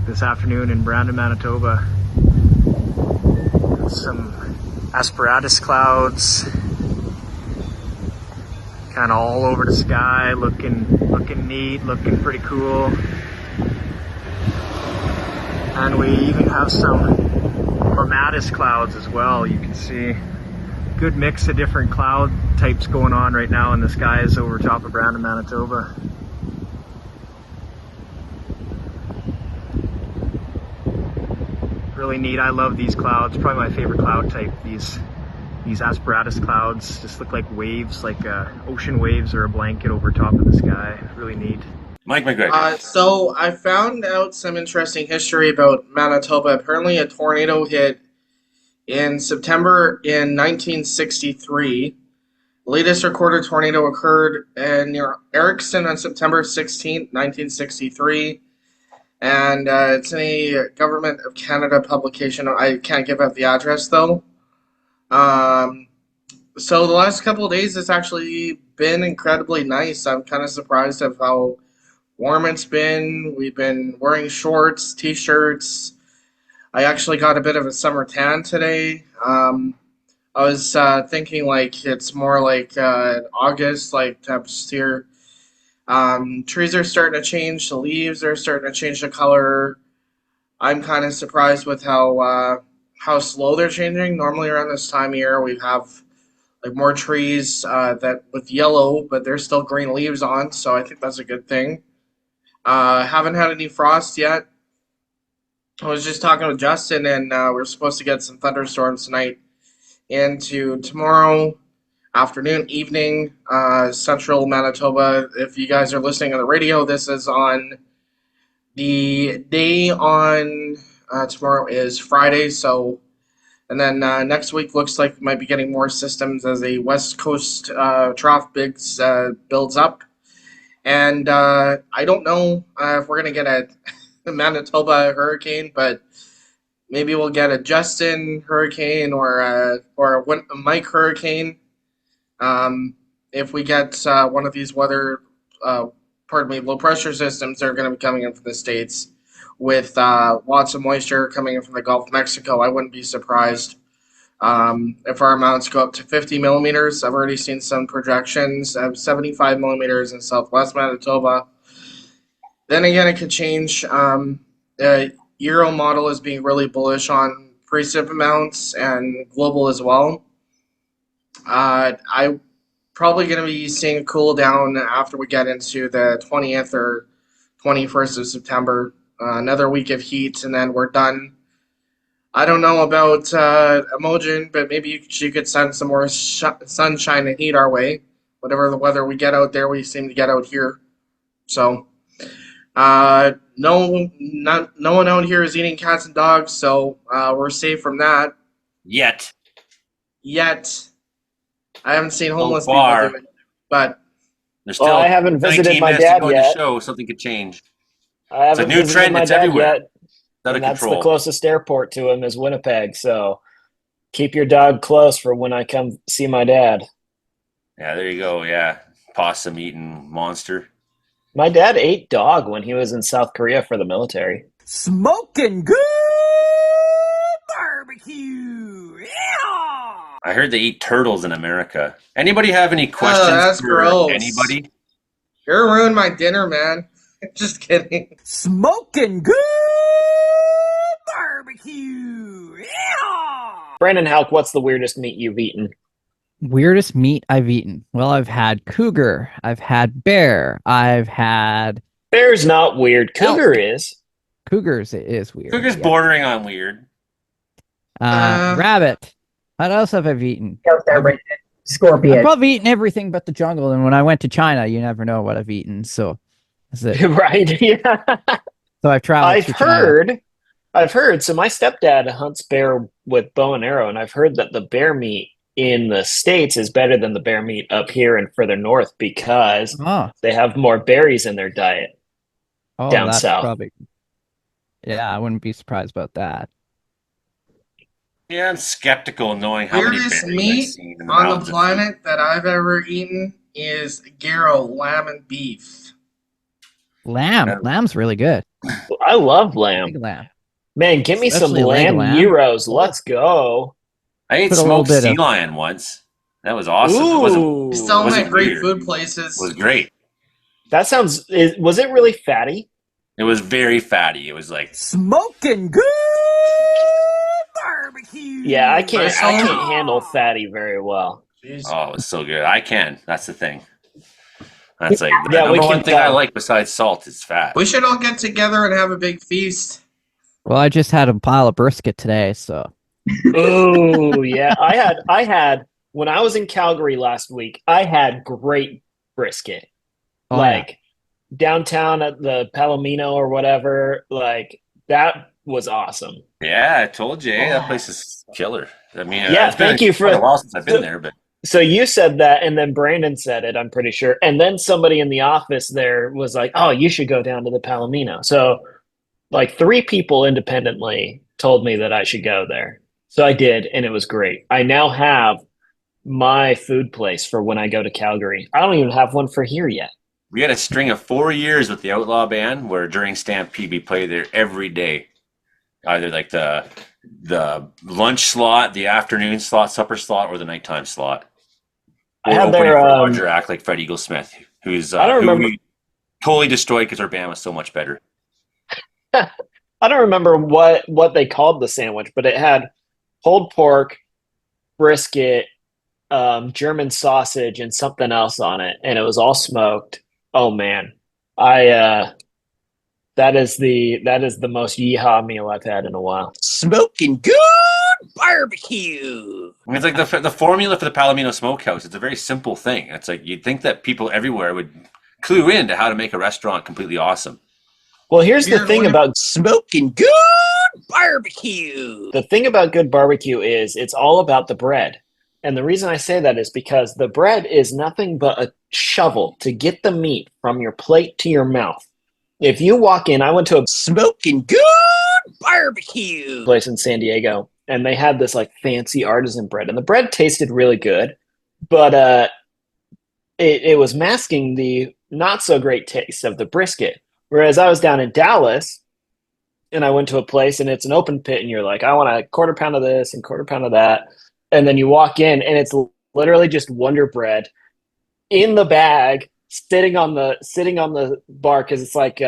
this afternoon in Brandon, Manitoba. Some asperatus clouds, kind of all over the sky, looking neat, looking pretty cool. And we even have some clematis clouds as well. You can see good mix of different cloud types going on right now in the skies over top of Brandon, Manitoba. Really neat. I love these clouds. Probably my favorite cloud type. These asperatus clouds just look like waves, like ocean waves or a blanket over top of the sky. Really neat. Mike McGregor. So I found out some interesting history about Manitoba. Apparently a tornado hit in September in 1963. The latest recorded tornado occurred near Erickson on September 16th, 1963. And it's in a Government of Canada publication. I can't give out the address, though. So the last couple of days, it's actually been incredibly nice. I'm kind of surprised of how warm it's been. We've been wearing shorts, t-shirts. I actually got a bit of a summer tan today. I was thinking like it's more like August, like temps here. Trees are starting to change. The leaves are starting to change the color. I'm kind of surprised with how slow they're changing. Normally around this time of year, we have like more trees that with yellow, but there's still green leaves on. So I think that's a good thing. Haven't had any frost yet. I was just talking with Justin, and we're supposed to get some thunderstorms tonight into tomorrow afternoon, evening, central Manitoba. If you guys are listening on the radio, this is on the day on tomorrow is Friday. So, and then next week looks like we might be getting more systems as a West Coast trough builds up. And I don't know if we're gonna get a Manitoba hurricane, but maybe we'll get a Justin hurricane or a Mike hurricane. If we get one of these low pressure systems that are going to be coming in from the States with lots of moisture coming in from the Gulf of Mexico, I wouldn't be surprised if our amounts go up to 50 millimeters. I've already seen some projections of 75 millimeters in southwest Manitoba. Then again, it could change. The Euro model is being really bullish on precip amounts and global as well. I probably going to be seeing a cool down after we get into the 20th or 21st of September. Another week of heat, and then we're done. I don't know about Imogen, but maybe she could send some more sunshine and heat our way. Whatever the weather we get out there, we seem to get out here. So, no one out here is eating cats and dogs, so we're safe from that. Yet. I haven't seen homeless So far, people do it, but there's still I haven't 19 visited my minutes dad to go in yet. the show. Something could change. I It's a haven't new visited trend. my It's dad everywhere. yet, Out of and that's control. the closest airport to him is Winnipeg. So keep your dog close for when I come see my dad. Yeah, there you go. Yeah, possum eating monster. My dad ate dog when he was in South Korea for the military. Smoking good barbecue. Yeah! I heard they eat turtles in America. Anybody have any questions that's for gross. anybody? You're ruining my dinner, man. Just kidding. Smoking good barbecue. Yeah! Brandon Houck, what's the weirdest meat you've eaten? Weirdest meat I've eaten. Well, I've had cougar. I've had bear. I've had Bear's not weird. Cougar is. cougars. It is weird. Cougar's yeah. bordering on weird. Rabbit. What else have I eaten? Out there, Brandon. Scorpion. I've probably eaten everything but the jungle. And when I went to China, you never know what I've eaten. So that's it. Right. Yeah. So I've traveled. I've heard. So my stepdad hunts bear with bow and arrow, and I've heard that the bear meat in the States is better than the bear meat up here and further north because they have more berries in their diet down that's south. Probably, yeah, I wouldn't be surprised about that. Yeah, I'm skeptical knowing how many Weirdest berries I've meat seen in the on mouths the of planet that I've ever eaten is gyro, lamb and beef. Lamb. Lamb's really good. I love lamb. Big lamb. Man, give me Especially some leg lamb lamb. gyros. Let's go. I ate Put a little smoked bit sea of- lion once. That was awesome. Ooh. It wasn't, Still wasn't make great weird. food places. It was great. That sounds. Was it really fatty? It was very fatty. It was like Smoking good barbecue. Yeah, I can't Bristle? handle fatty very well. Jeez. oh, it was so good. I can. That's the thing. That's like the Yeah, we number can one thing I tell. like besides salt is fat. We should all get together and have a big feast. Well, I just had a pile of brisket today, so Oh yeah, I had when I was in Calgary last week. I had great brisket, Oh, like downtown at the Palomino or whatever. Like that was awesome. Yeah, I told you. That place is killer. I mean, Yeah, it's been thank you for- quite a while since I've been there, but So you said that, and then Brandon said it. I'm pretty sure, and then somebody in the office there was like, "Oh, you should go down to the Palomino." So, like 3 people independently told me that I should go there. So I did, and it was great. I now have my food place for when I go to Calgary. I don't even have one for here yet. we had a string of 4 years with the Outlaw Band where during Stampede we played there every day. Either like the lunch slot, the afternoon slot, supper slot, or the nighttime slot. I Or had opening their, for a larger act like Fred Eaglesmith, who's I don't who remember- we totally destroyed because our band was so much better. I don't remember what they called the sandwich, but it had pulled pork, brisket, German sausage, and something else on it, and it was all smoked. Oh man, that is the most yeehaw meal I've had in a while. Smoking good barbecue. I mean, it's like the formula for the Palomino Smokehouse. It's a very simple thing. It's like you'd think that people everywhere would clue in to how to make a restaurant completely awesome. Well, here's the thing about Smoking good barbecue. the thing about good barbecue is it's all about the bread. And the reason I say that is because the bread is nothing but a shovel to get the meat from your plate to your mouth. If you walk in, I went to a Smoking good barbecue place in San Diego, and they had this like fancy artisan bread, and the bread tasted really good, but it was masking the not so great taste of the brisket. Whereas I was down in Dallas, and I went to a place, and it's an open pit, and you're like, I want a quarter pound of this and quarter pound of that, and then you walk in, and it's literally just Wonder Bread in the bag, sitting on the bar, because it's like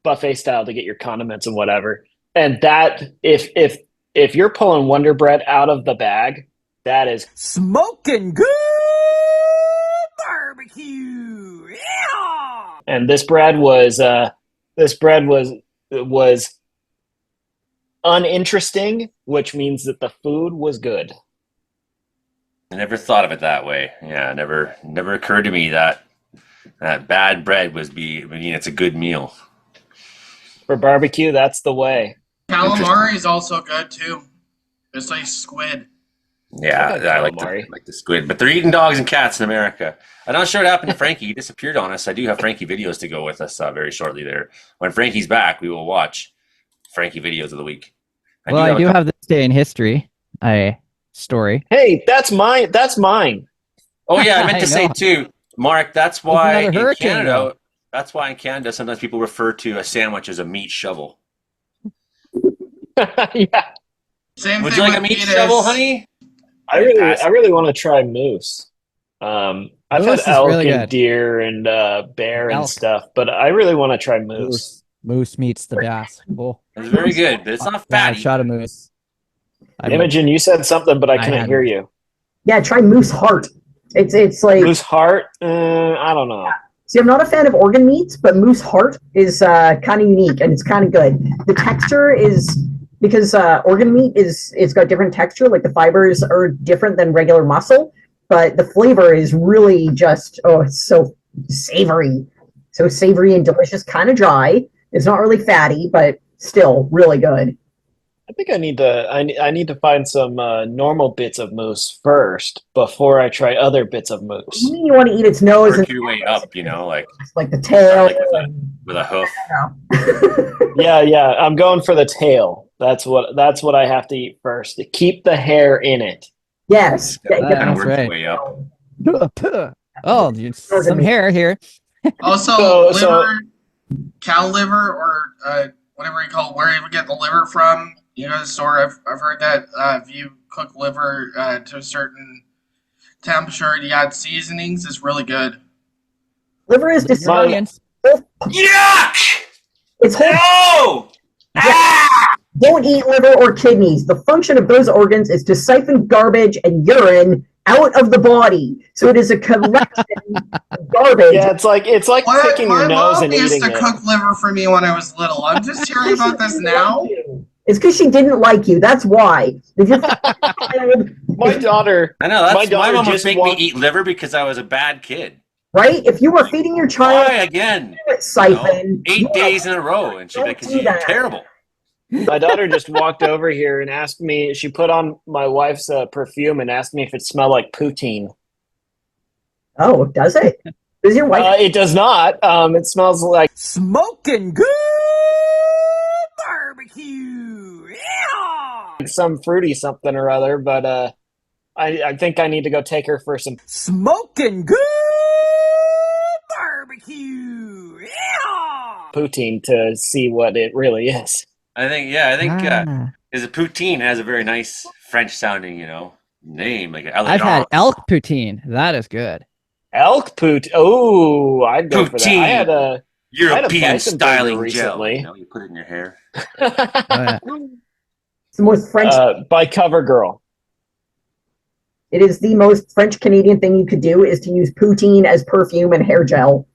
buffet style to get your condiments and whatever. And that if you're pulling Wonder Bread out of the bag, that is smoking good barbecue. Yeah! And this bread was uninteresting, which means that the food was good. I never thought of it that way. Yeah, never occurred to me that bad bread it's a good meal. For barbecue, that's the way. Calamari is also good too. It's like squid. Yeah, I like the squid, but they're eating dogs and cats in America. I'm not sure what happened to Frankie. He disappeared on us. I do have Frankie videos to go with us very shortly there. When Frankie's back, we will watch Frankie videos of the week. I do have this day in history story. Hey, that's mine. Oh yeah, I meant to say too, Mark. That's why in hurricane, Canada. That's why in Canada sometimes people refer to a sandwich as a meat shovel. Yeah. Same Would thing you like a with meat pitas. shovel, honey? I really want to try moose. I've Moose had is elk really and good. deer and bear and Elk. stuff, but I really want to try moose. Moose meets the bass. Cool. It's very good, but it's not Yeah, fatty. I shot a moose. Imogen, you said something, but I couldn't had hear moose. you. Yeah, try moose heart. It's like Moose heart? I don't know. See, I'm not a fan of organ meats, but moose heart is kind of unique and it's kind of good. The texture is because organ meat it's got different texture, like the fibers are different than regular muscle, but the flavor is really just it's so savory and delicious, kind of dry. It's not really fatty, but still really good. I think I need to find some normal bits of moose first before I try other bits of moose. You mean you want to eat its nose Work and your way up, like the tail? like with a hoof. Yeah, I'm going for the tail. That's what I have to eat first to keep the hair in it. Yes. Kind of That's work right. your way up. Oh, some hair here. Also, So- liver, cow liver, or whatever you call it, where you get the liver from. You know the store. I've heard that if you cook liver to a certain temperature and you add seasonings, it's really good. Liver is Your onions. Yuck! It's whole. No! Don't eat liver or kidneys. The function of those organs is to siphon garbage and urine out of the body. So it is a collection of garbage. Yeah, it's like picking your My nose mom and used eating to it. cook liver for me when I was little. I'm just hearing about this now. It's because she didn't like you. That's why. If you're child, My daughter, I know. My That's my daughter mom would just make walked- me eat liver because I was a bad kid. right? If you were feeding your child Why again? siphon, you 8 days in a row, and she'd be like, Don't "'Cause do you're that. terrible." my daughter just walked over here and asked me. She put on my wife's perfume and asked me if it smelled like poutine. Oh, does it? Does your wife? It does not. It smells like Smoking good barbecue. Yeah! some fruity something or other, but I think I need to go take her for some. Smoking good barbecue. Yeah! Poutine to see what it really is. I think is a poutine has a very nice French sounding, name. Like I've had elk poutine. That is good. Elk pout. Oh, I'd go for that. I had a European bison styling burger gel. recently. You put it in your hair. It's the most French. By CoverGirl. It is the most French Canadian thing you could do is to use poutine as perfume and hair gel.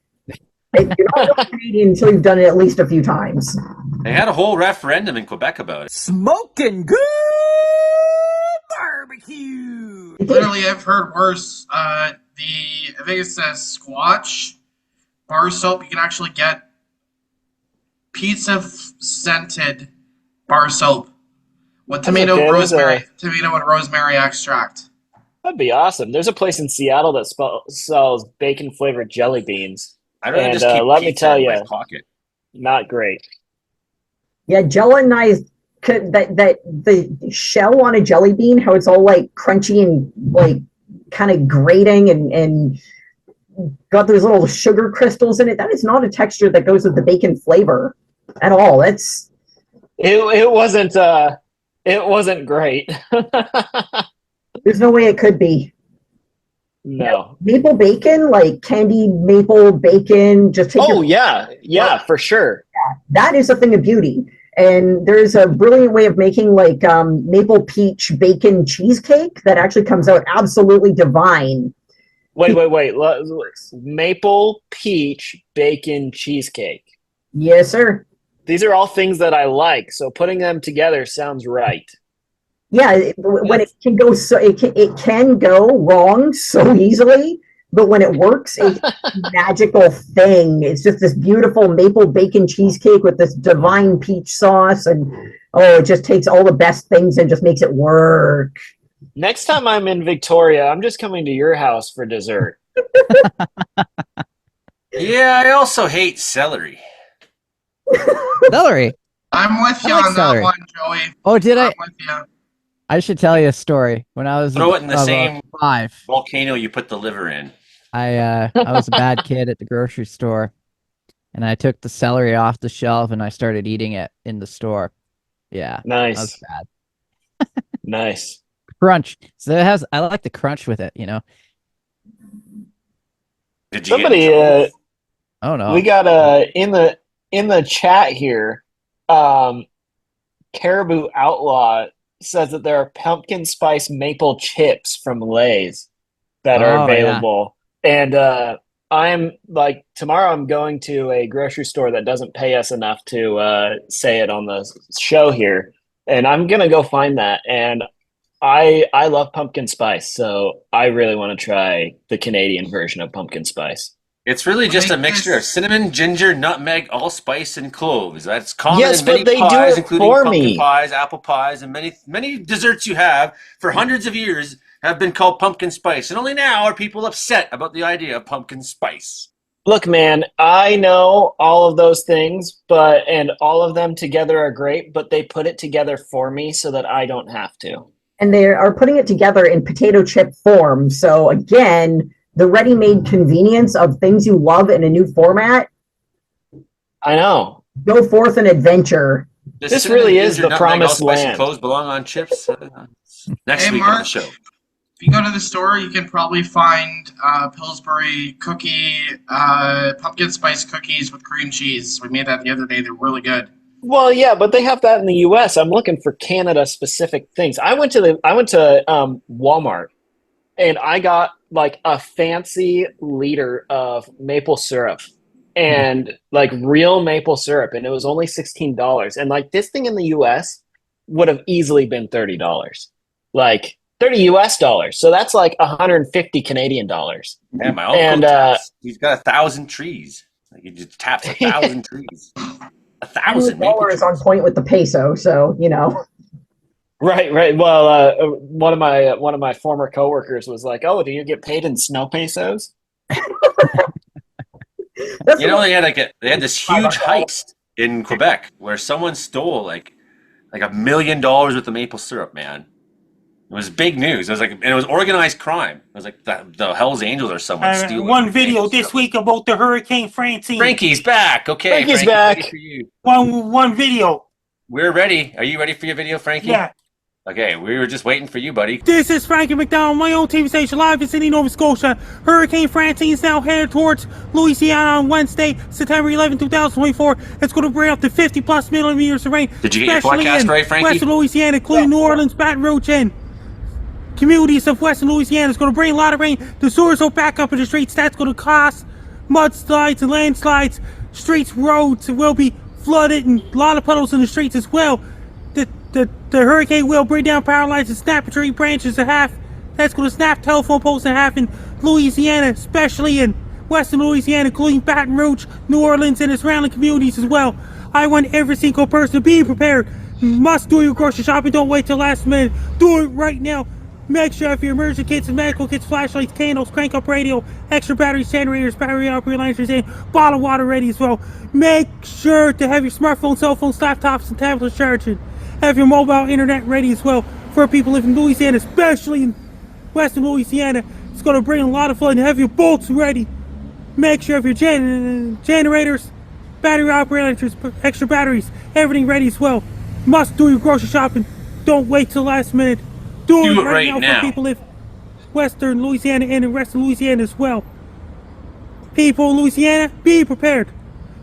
You're not really Canadian until you've done it at least a few times. They had a whole referendum in Quebec about it. Smoking good barbecue. Literally, I've heard worse. I think it's the Squatch bar soap. You can actually get pizza scented bar soap with tomato okay. and rosemary extract. That'd be awesome. There's a place in Seattle that sells bacon flavored jelly beans. I'd rather And just keep let me pizza tell in you, my pocket. not great. Yeah, gelatinized that the shell on a jelly bean, how it's all like crunchy and like kind of grating and got those little sugar crystals in it. That is not a texture that goes with the bacon flavor at all. It wasn't great. There's no way it could be. No. Maple bacon, like candied maple bacon, just take yeah, for sure. that is a thing of beauty. And there's a brilliant way of making like maple peach bacon cheesecake that actually comes out absolutely divine. Wait. Maple peach bacon cheesecake. Yes, sir. These are all things that I like, so putting them together sounds right. Yeah, when it can go it can go wrong so easily, but when it works, it's a magical thing. It's just this beautiful maple bacon cheesecake with this divine peach sauce, and it just takes all the best things and just makes it work. Next time I'm in Victoria, I'm just coming to your house for dessert. Yeah, I also hate celery. Celery. I'm with you I like on celery. that one, Joey. Oh, did I? I'm with you. I should tell you a story. When I was Throw it in the about same 5, volcano you put the liver in. I was a bad kid at the grocery store, and I took the celery off the shelf and I started eating it in the store. Yeah, that was Nice. bad. Nice. Crunch. So it has. I like the crunch with it. You know. Did you Somebody get in trouble? Oh no. we got in the chat here, Caribou Outlaw says that there are pumpkin spice maple chips from Lay's that are Oh, yeah. available. And I'm like, tomorrow I'm going to a grocery store that doesn't pay us enough to say it on the show here. And I'm gonna go find that. And I love pumpkin spice, so I really want to try the Canadian version of pumpkin spice. It's really just a Like mixture this. of cinnamon, ginger, nutmeg, allspice, and cloves. That's common Yes, in many but they do pies, it including for pumpkin me. pies, apple pies, and many desserts you have for hundreds of years have been called pumpkin spice. And only now are people upset about the idea of pumpkin spice. Look, man, I know all of those things, and all of them together are great, but they put it together for me so that I don't have to. And they are putting it together in potato chip form. So again, the ready-made convenience of things you love in a new format. I know. Go forth and adventure. Does This cinnamon, really is ginger, the nutmeg, promised allspice, and land. cloves belong on chips? Next Hey, week on the Mark. show. If you go to the store, you can probably find Pillsbury pumpkin spice cookies with cream cheese. We made that the other day. They're really good. Well, yeah, but they have that in the U.S. I'm looking for Canada-specific things. I went to Walmart, and I got like a fancy liter of maple syrup, and like real maple syrup, and it was only $16. And like this thing in the U.S. would have easily been $30, like $30 US dollars. So that's like 150 Canadian dollars. Yeah, my uncle he's got 1,000 trees. Like he just taps 1,000 trees. 1,000 maple $1 trees. is on point with the peso, so you know. Right. Well, one of my former coworkers was like, "Oh, do you get paid in snow pesos?" That's You know, they had this huge heist in Quebec where someone stole like $1 million worth of maple syrup, man. It was big news. And it was organized crime. It was like the Hell's Angels or someone stealing. One video maple this syrup. week about the Hurricane Francine. Frankie's back. Okay, Frankie's Frankie, back. ready for you. One video. We're ready. Are you ready for your video, Frankie? Yeah. Okay, we were just waiting for you, buddy. This is Frankie McDonald, my own TV station live in Sydney, Nova Scotia. Hurricane Francine is now headed towards Louisiana on Wednesday, September 11, 2024. It's going to bring up to 50 plus millimeters of rain. Did you get your especially forecast in right, Frankie? Western Louisiana, including New Orleans, Baton Rouge, and communities of Western Louisiana. It's going to bring a lot of rain. The sewers will back up in the streets. That's going to cause mudslides and landslides. Roads will be flooded and a lot of puddles in the streets as well. The hurricane will bring down power lines and snap tree branches in half. That's going to snap telephone poles in half in Louisiana, especially in Western Louisiana, including Baton Rouge, New Orleans, and the surrounding communities as well. I want every single person to be prepared. You must do your grocery shopping. Don't wait till last minute. Do it right now. Make sure if your emergency kits and medical kits, flashlights, candles, crank up radio, extra batteries, generators, battery operated lanterns, and bottled water ready as well. Make sure to have your smartphones, cell phones, laptops, and tablets charging. Have your mobile internet ready as well. For people living in Louisiana, especially in western Louisiana, it's going to bring a lot of flood. Have your bolts ready. Make sure if your generators, battery operated lanterns, extra batteries, everything ready as well. Must do your grocery shopping. Don't wait till the last minute. Do it right now for people live western Louisiana and in western Louisiana as well. People in Louisiana, be prepared.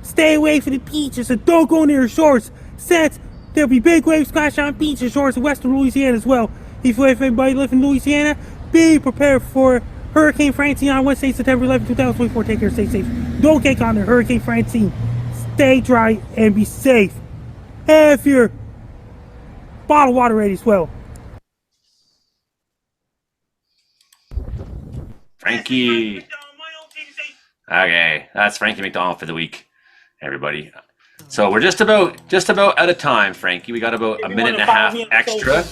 Stay away from the beaches and don't go near shores, since there'll be big waves splash on beaches, shores in western Louisiana as well. If anybody live in Louisiana, be prepared for Hurricane Francine on Wednesday, September 11, 2024. Take care, stay safe. Don't get caught in Hurricane Francine. Stay dry and be safe. Have your bottled water ready as well. Frankie. Okay, that's Frankie McDonald for the week, everybody. So we're just about out of time, Frankie. We got about a minute and a half extra.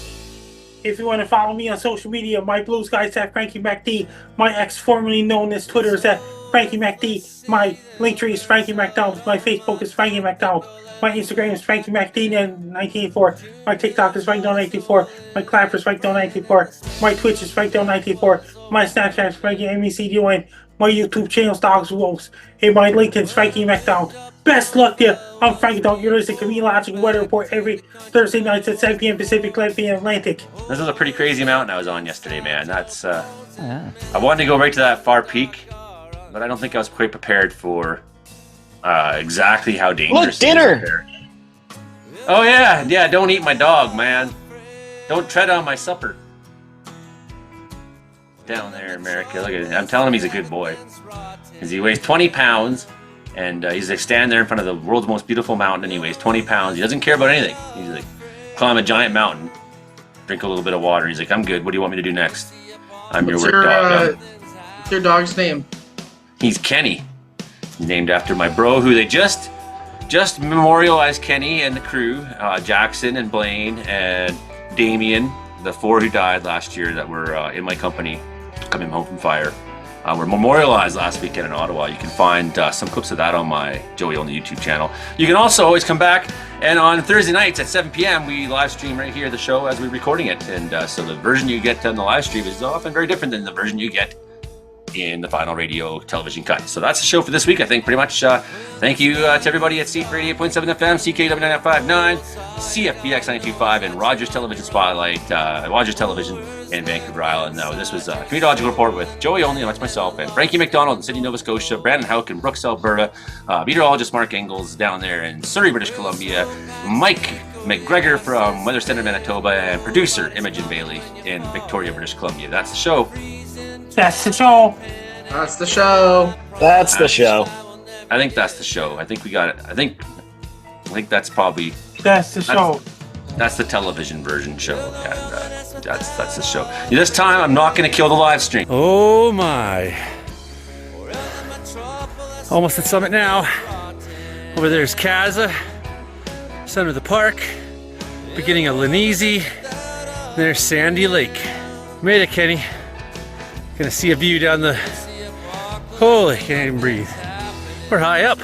If you want to follow me on social media, my blue sky is at Frankie MacD. My ex, formerly known as Twitter, is at Frankie MacD. My link tree is Frankie McDonald. My Facebook is Frankie McDonald. My Instagram is Frankie MacD1984. My TikTok is FrankDon1984. My Clapper is FrankDon1984. My Twitch is FrankDon1984. My Snapchat is Frankie MECDON. My YouTube channel is Dogs and Wolves. And my LinkedIn is Frankie McDonald. Best luck to you. I'm Frankie McDonald. You're listening to Comedeorology Weather Report every Thursday nights at 7 p.m. Pacific, 11 p.m. Atlantic. This was a pretty crazy mountain I was on yesterday, man. That's I wanted to go right to that far peak, but I don't think I was quite prepared for exactly how dangerous. Look, dinner. Oh yeah. Don't eat my dog, man. Don't tread on my supper. Down there, America. Look at him. I'm telling him he's a good boy, because he weighs 20 pounds, and he's like standing there in front of the world's most beautiful mountain, and he weighs 20 pounds. He doesn't care about anything. He's like, climb a giant mountain, drink a little bit of water. He's like, I'm good. What do you want me to do next? I'm your work dog. What's your dog's name? He's Kenny. He's named after my bro, who they just memorialized Kenny and the crew, Jackson and Blaine and Damien, the 4 who died last year that were in my company coming home from fire. Were memorialized last weekend in Ottawa. You can find some clips of that on my Joey on the YouTube channel. You can also always come back, and on Thursday nights at 7 p.m. we live stream right here the show as we're recording it, and so the version you get on the live stream is often very different than the version you get in the final radio television cut. So that's the show for this week, I think, pretty much. Thank you to everybody at C88.7 FM, CKW959, CFBX 925, and Rogers Television Spotlight, Rogers Television in Vancouver Island. Now, this was a Comedeorological Report with Joey Only, and that's myself, and Frankie McDonald in Sydney, Nova Scotia, Brandon Houck in Brooks, Alberta, meteorologist Mark Engels down there in Surrey, British Columbia, Mike McGregor from Weather Center, Manitoba, and producer Imogen Bailey in Victoria, British Columbia. That's the show. That's the show. That's the show. That's the show. I think that's the show. I think we got it. I think that's probably That's the show. That's the television version show, and that's the show. This time, I'm not going to kill the live stream. Oh my! Almost at Summit now. Over there's Kaza, center of the park, beginning of Lanese. There's Sandy Lake. Made it, Kenny. Gonna see a view down the... Holy, can't even breathe. We're high up.